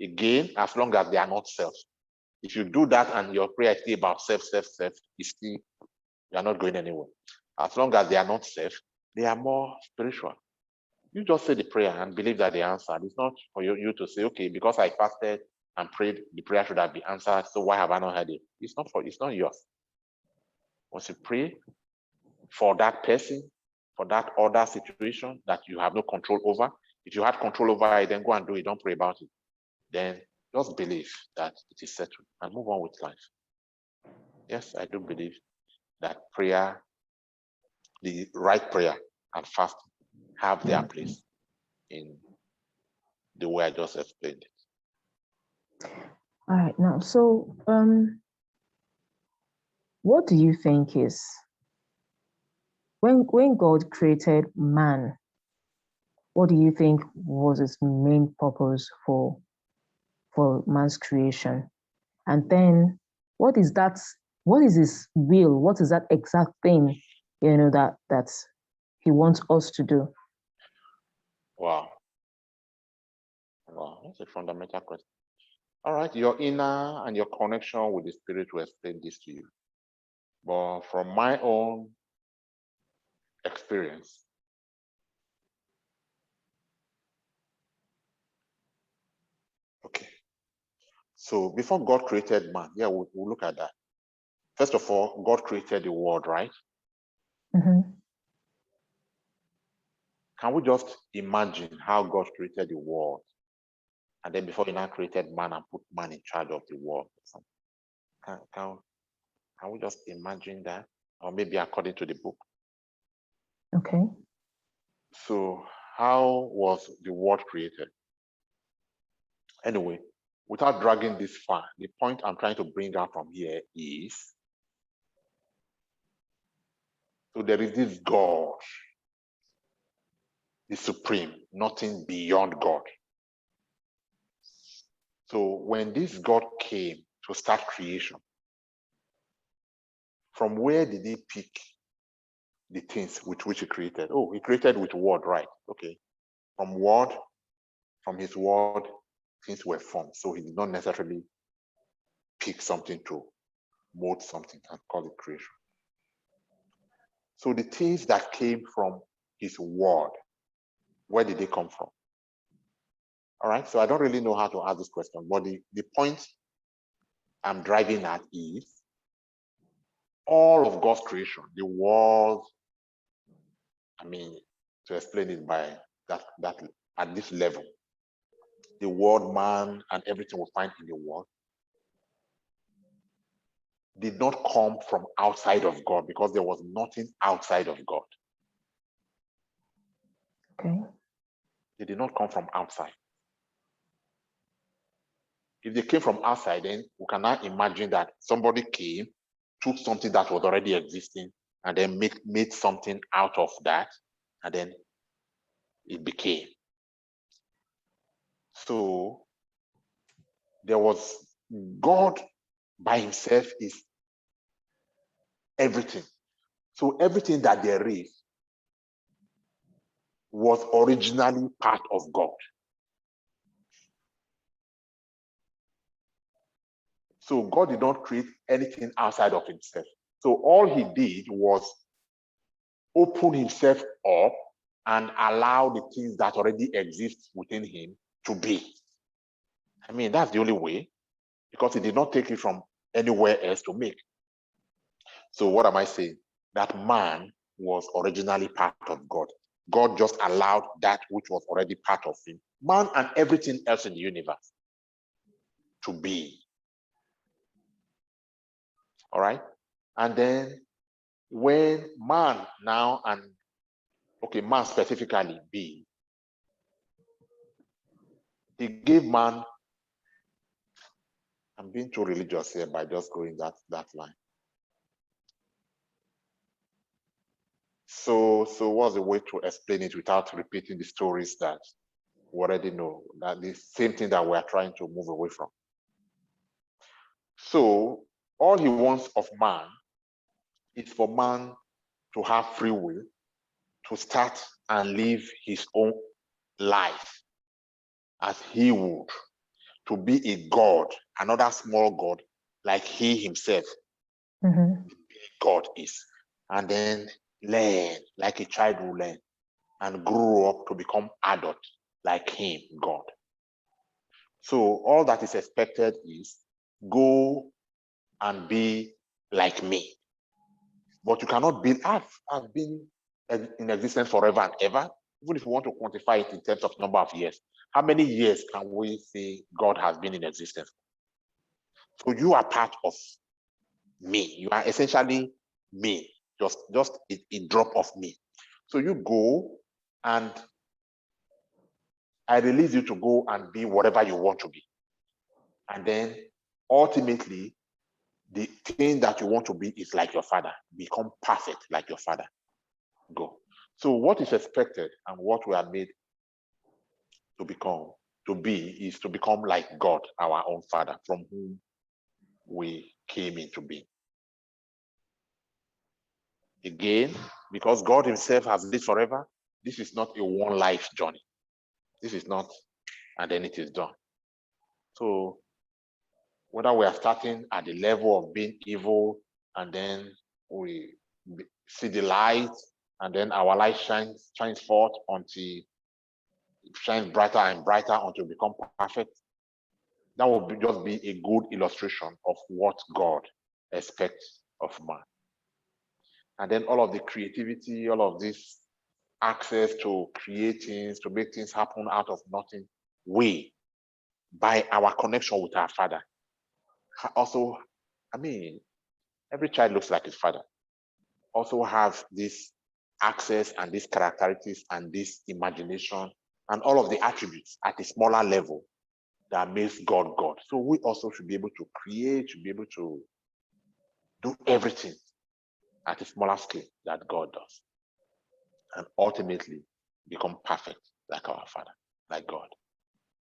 Again, as long as they are not self. If you do that and your prayer is still about self, it's still, you are not going anywhere. As long as they are not self, they are more spiritual. You just say the prayer and believe that they answered. It's not for you to say, okay, because I fasted and prayed, the prayer should have been answered, so why have I not heard it? It's not yours. Once you pray for that person, for that other situation that you have no control over, if you had control over it, then go and do it. Don't pray about it. Then just believe that it is settled and move on with life. Yes, I do believe that prayer, the right prayer and fasting have their place in the way I just explained it. All right, now, so what do you think is, when God created man, what do you think was its main purpose for man's creation? And then what is his will? What is that exact thing, that he wants us to do? Wow, that's a fundamental question. All right, your inner and your connection with the spirit will explain this to you. But from my own experience, okay. So before God created man, we'll look at that. First of all, God created the world, right? Mm-hmm. Can we just imagine how God created the world? And then before he now created man and put man in charge of the world. Can we just imagine that? Or maybe according to the book. Okay. So how was the world created? Anyway, without dragging this far, the point I'm trying to bring out from here is, so there is this God, the supreme, nothing beyond God. So when this God came to start creation, from where did he pick the things with which he created? Oh, he created with word, right? Okay. From his word, things were formed. So he did not necessarily pick something to mold something and call it creation. So the things that came from his word, where did they come from? All right, so I don't really know how to ask this question, but the point I'm driving at is all of God's creation, the world, to explain it by that at this level, the world, man, and everything we find in the world did not come from outside of God, because there was nothing outside of God. Okay. They did not come from outside. If they came from outside, then we cannot imagine that somebody came, took something that was already existing, and then made something out of that, and then it became. So there was God by himself is everything. So everything that there is was originally part of God. So God did not create anything outside of himself. So all he did was open himself up and allow the things that already exist within him to be. That's the only way, because he did not take it from anywhere else to make. So what am I saying? That man was originally part of God. God just allowed that which was already part of him, man and everything else in the universe, to be. All right? And then when man now, man specifically be, he gave man, I'm being too religious here by just going that line. So what's the way to explain it without repeating the stories that we already know, that the same thing that we're trying to move away from? So all he wants of man is for man to have free will, to start and live his own life as he would, to be a God, another small God, like he himself, God is, and then learn like a child will learn and grow up to become adult like him, God. So all that is expected is go and be like me. But you cannot be, I've been in existence forever and ever, even if you want to quantify it in terms of number of years. How many years can we say God has been in existence? So you are part of me. You are essentially me, just a drop of me. So you go, and I release you to go and be whatever you want to be. And then ultimately, the thing that you want to be is like your father. Become perfect like your father. Go. So what is expected and what we are made to become, to be, is to become like God, our own Father, from whom we came into being. Again, because God himself has lived forever, this is not a one life journey. This is not, and then it is done. So whether we are starting at the level of being evil, and then we see the light, and then our light shines forth until it shines brighter and brighter until we become perfect, that will just be a good illustration of what God expects of man. And then all of the creativity, all of this access to create things, to make things happen out of nothing, we, by our connection with our Father, also, I mean, every child looks like his father, also have this access and these characteristics and this imagination and all of the attributes at a smaller level that makes God God. So we also should be able to create, should be able to do everything at a smaller scale that God does, and ultimately become perfect like our Father, like God.